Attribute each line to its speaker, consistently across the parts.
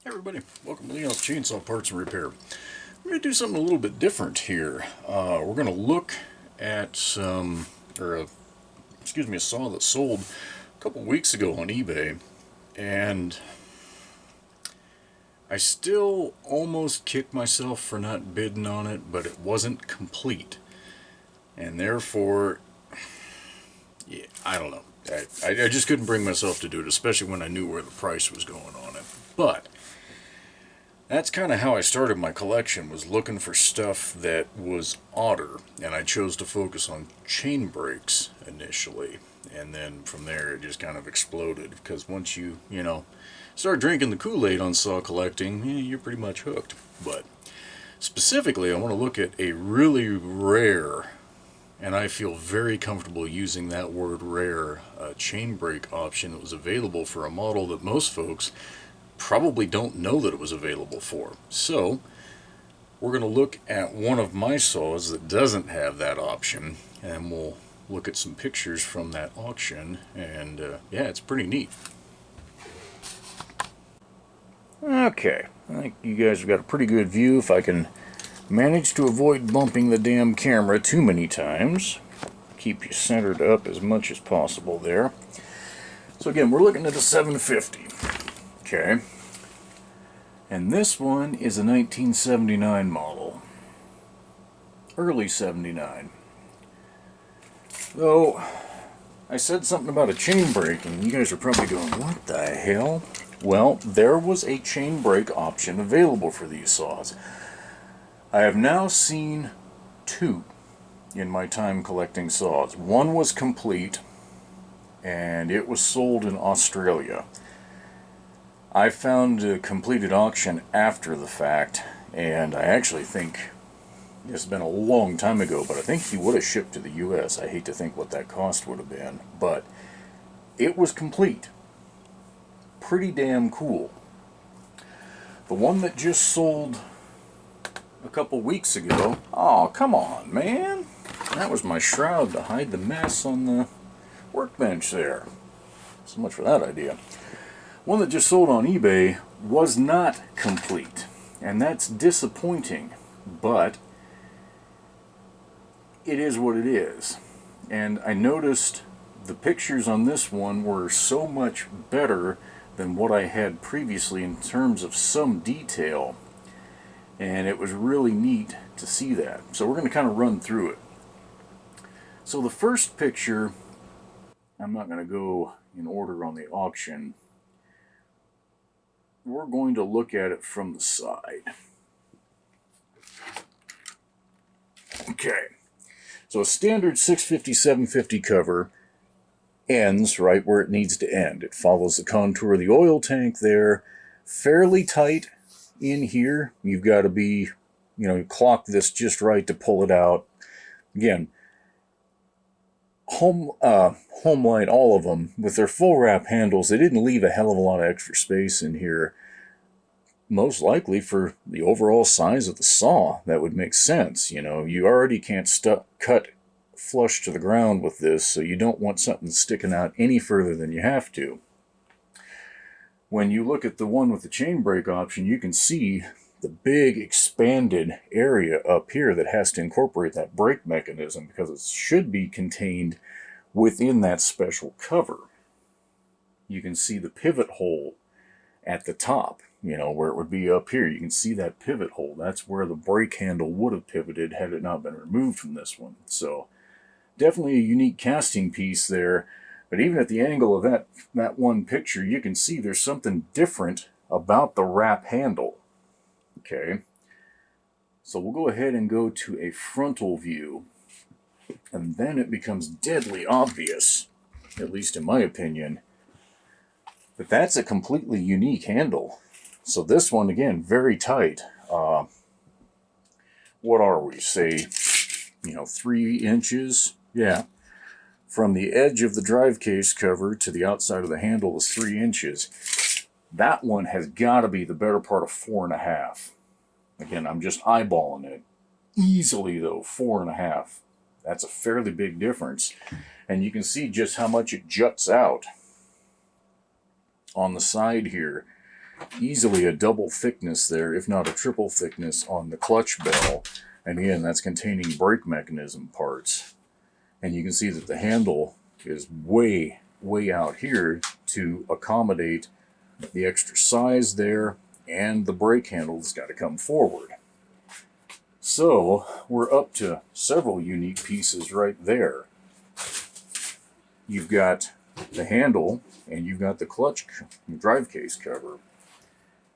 Speaker 1: Hey everybody, welcome to Leon's Chainsaw Parts and Repair. I'm going to do something a little bit different here. We're going to look at a saw that sold a couple weeks ago on eBay, and I still almost kick myself for not bidding on it, but it wasn't complete, and therefore, yeah, I don't know. I just couldn't bring myself to do it, especially when I knew where the price was going on it. But that's kind of how I started my collection, was looking for stuff that was odder, and I chose to focus on chain breaks initially, and then from there it just kind of exploded, because once you start drinking the Kool-Aid on saw collecting, you're pretty much hooked. But specifically, I want to look at a really rare, and I feel very comfortable using that word rare, chain break option that was available for a model that most folks probably don't know that it was available for. So we're going to look at one of my saws that doesn't have that option, and we'll look at some pictures from that auction, and yeah, it's pretty neat. Okay, I think you guys have got a pretty good view. If I can manage to avoid bumping the damn camera too many times, keep you centered up as much as possible there. So again, we're looking at a 750. Okay. And this one is a 1979 model. Early 79. Though, I said something about a chain break, and you guys are probably going, what the hell? Well, there was a chain break option available for these saws. I have now seen two in my time collecting saws. One was complete, and it was sold in Australia. I found a completed auction after the fact, and I actually think it's been a long time ago, but I think he would have shipped to the US. I hate to think what that cost would have been, but it was complete. Pretty damn cool. The one that just sold a couple weeks ago, oh, come on, man. That was my shroud to hide the mess on the workbench there. So much for that idea. One that just sold on eBay was not complete, and that's disappointing, but it is what it is. And I noticed the pictures on this one were so much better than what I had previously in terms of some detail, and it was really neat to see that. So we're going to kind of run through it. So the first picture, I'm not going to go in order on the auction. We're going to look at it from the side. Okay, so a standard 650-750 cover ends right where it needs to end. It follows the contour of the oil tank there, fairly tight in here. You've got to be, clock this just right to pull it out. Again, Homelite, all of them, with their full wrap handles, they didn't leave a hell of a lot of extra space in here. Most likely for the overall size of the saw, that would make sense. You already can't cut flush to the ground with this, so you don't want something sticking out any further than you have to. When you look at the one with the chain break option, you can see the big expanded area up here that has to incorporate that brake mechanism, because it should be contained within that special cover. You can see the pivot hole at the top, where it would be up here. You can see that pivot hole. That's where the brake handle would have pivoted had it not been removed from this one. So definitely a unique casting piece there. But even at the angle of that one picture, you can see there's something different about the wrap handle. Okay, so we'll go ahead and go to a frontal view, and then it becomes deadly obvious, at least in my opinion, that that's a completely unique handle. So this one, again, very tight. What are we, say, 3 inches? Yeah. From the edge of the drive case cover to the outside of the handle is 3 inches. That one has got to be the better part of 4.5. Again, I'm just eyeballing it. Easily, though, 4.5. That's a fairly big difference. And you can see just how much it juts out on the side here. easily a double thickness there, if not a triple thickness, on the clutch bell. And again, that's containing brake mechanism parts. And you can see that the handle is way out here to accommodate the extra size there, and the brake handle's got to come forward. So we're up to several unique pieces right there. You've got the handle and you've got the clutch drive case cover.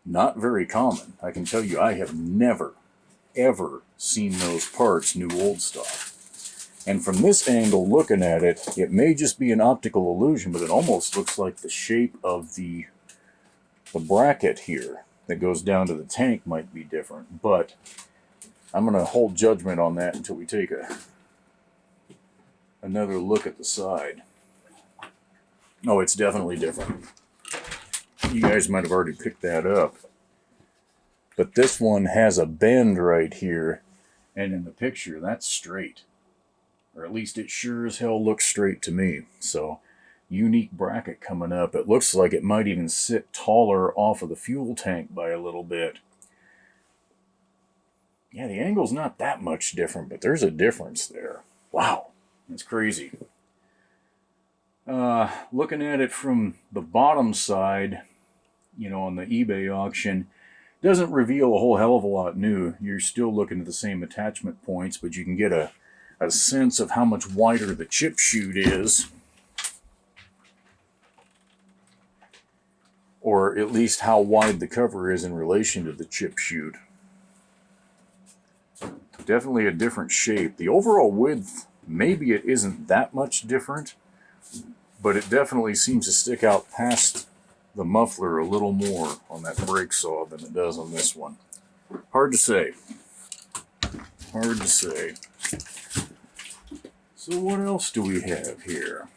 Speaker 1: Not very common. I can tell you, I have never, ever seen those parts new old stock. And from this angle looking at it, it may just be an optical illusion, but it almost looks like the shape of the bracket here that goes down to the tank might be different. But I'm going to hold judgment on that until we take another look at the side. Oh, it's definitely different. You guys might have already picked that up. But this one has a bend right here, and in the picture, that's straight. Or at least it sure as hell looks straight to me. So, unique bracket coming up. It looks like it might even sit taller off of the fuel tank by a little bit. Yeah, the angle's not that much different, but there's a difference there. Wow, that's crazy. Looking at it from the bottom side, you know, on the eBay auction, doesn't reveal a whole hell of a lot new. You're still looking at the same attachment points, but you can get a sense of how much wider the chip chute is. Or at least how wide the cover is in relation to the chip chute. Definitely a different shape. The overall width, maybe it isn't that much different, but it definitely seems to stick out past the muffler a little more on that brake saw than it does on this one. Hard to say. Hard to say. So what else do we have here?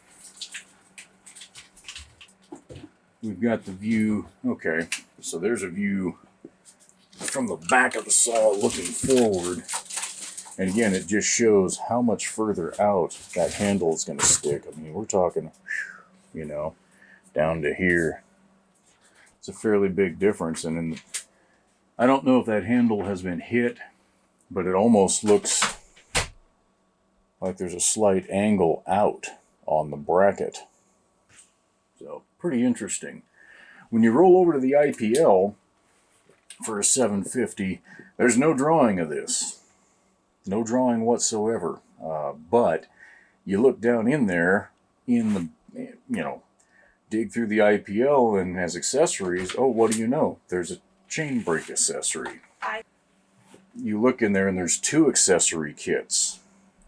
Speaker 1: We've got the view. Okay, so there's a view from the back of the saw looking forward. And again, it just shows how much further out that handle is going to stick. I mean, we're talking, you know, down to here. It's a fairly big difference. And I don't know if that handle has been hit, but it almost looks like there's a slight angle out on the bracket. So, pretty interesting. When you roll over to the IPL for a 750, there's no drawing of this. No drawing whatsoever. But you look down in there, in the, you know, dig through the IPL and as accessories, oh, what do you know? There's a chain brake accessory. You look in there and there's two accessory kits.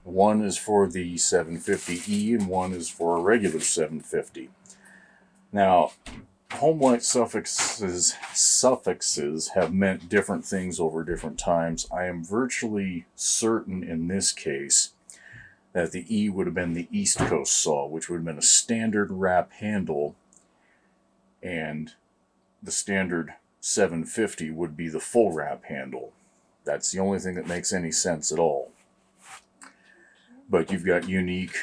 Speaker 1: One is for the 750E and one is for a regular 750. Now, Homelite suffixes have meant different things over different times. I am virtually certain in this case that the E would have been the East Coast saw, which would have been a standard wrap handle, and the standard 750 would be the full wrap handle. That's the only thing that makes any sense at all. But you've got unique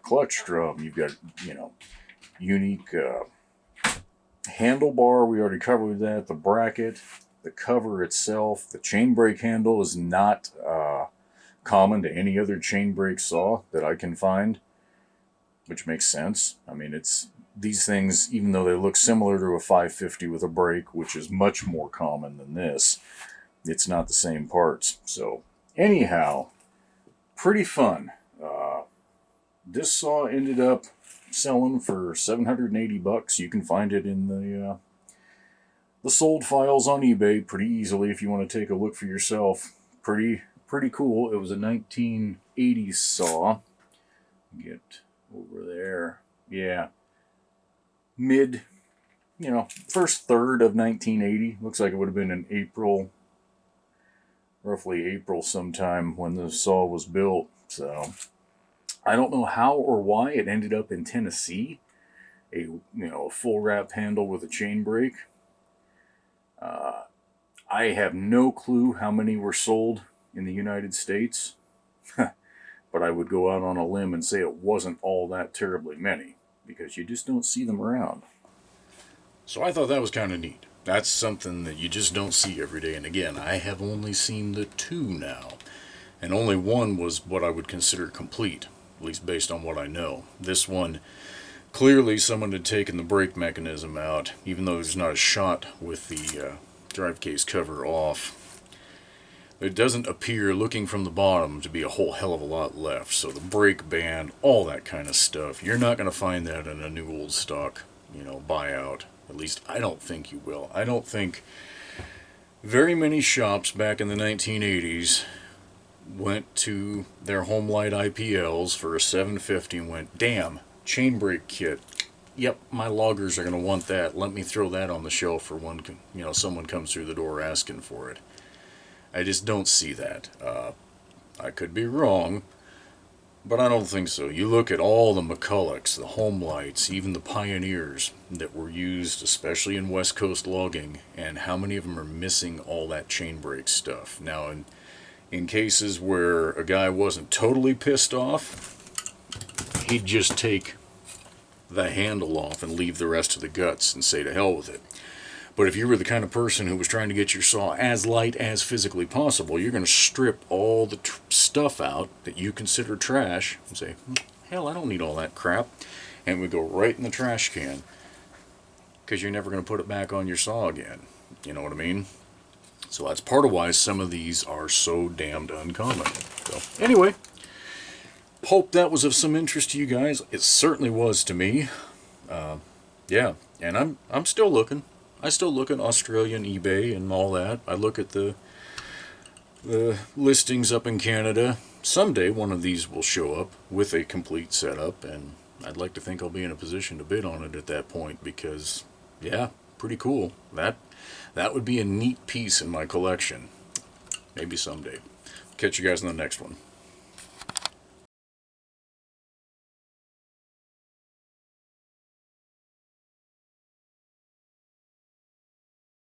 Speaker 1: clutch drum, you've got, you know, unique handlebar, we already covered that, the bracket, the cover itself. The chain brake handle is not common to any other chain brake saw that I can find, which makes sense. I mean, it's these things, even though they look similar to a 550 with a brake, which is much more common than this, it's not the same parts. So anyhow, pretty fun. This saw ended up selling for $780. You can find it in the sold files on eBay pretty easily if you want to take a look for yourself. Pretty cool. It was a 1980s saw. Get over there. Yeah. Mid, you know, first third of 1980. Looks like it would have been in April, roughly April sometime when the saw was built. So I don't know how or why it ended up in Tennessee. A full wrap handle with a chain brake. I have no clue how many were sold in the United States, but I would go out on a limb and say it wasn't all that terribly many, because you just don't see them around. So I thought that was kind of neat. That's something that you just don't see every day. And again, I have only seen the two now. And only one was what I would consider complete, at least based on what I know. This one, clearly someone had taken the brake mechanism out, even though there's not a shot with the drive case cover off. It doesn't appear, looking from the bottom, to be a whole hell of a lot left. So the brake band, all that kind of stuff, you're not going to find that in a new old stock, buyout. At least I don't think you will. I don't think very many shops back in the 1980s went to their Homelite IPLs for a 750 and went, damn, chain brake kit. Yep, my loggers are going to want that. Let me throw that on the shelf for when someone comes through the door asking for it. I just don't see that. I could be wrong, but I don't think so. You look at all the McCullochs, the Homelites, even the Pioneers that were used, especially in West Coast logging, and how many of them are missing all that chain brake stuff. Now, in cases where a guy wasn't totally pissed off, he'd just take the handle off and leave the rest of the guts and say to hell with it. But if you were the kind of person who was trying to get your saw as light as physically possible, you're going to strip all the stuff out that you consider trash and say, hell, I don't need all that crap. And we go right in the trash can because you're never going to put it back on your saw again. You know what I mean? So that's part of why some of these are so damned uncommon. So anyway, hope that was of some interest to you guys. It certainly was to me. Yeah, and I'm still looking. I still look at Australian eBay and all that. I look at the listings up in Canada. Someday one of these will show up with a complete setup, and I'd like to think I'll be in a position to bid on it at that point because, yeah, pretty cool. That would be a neat piece in my collection. Maybe someday. Catch you guys in the next one.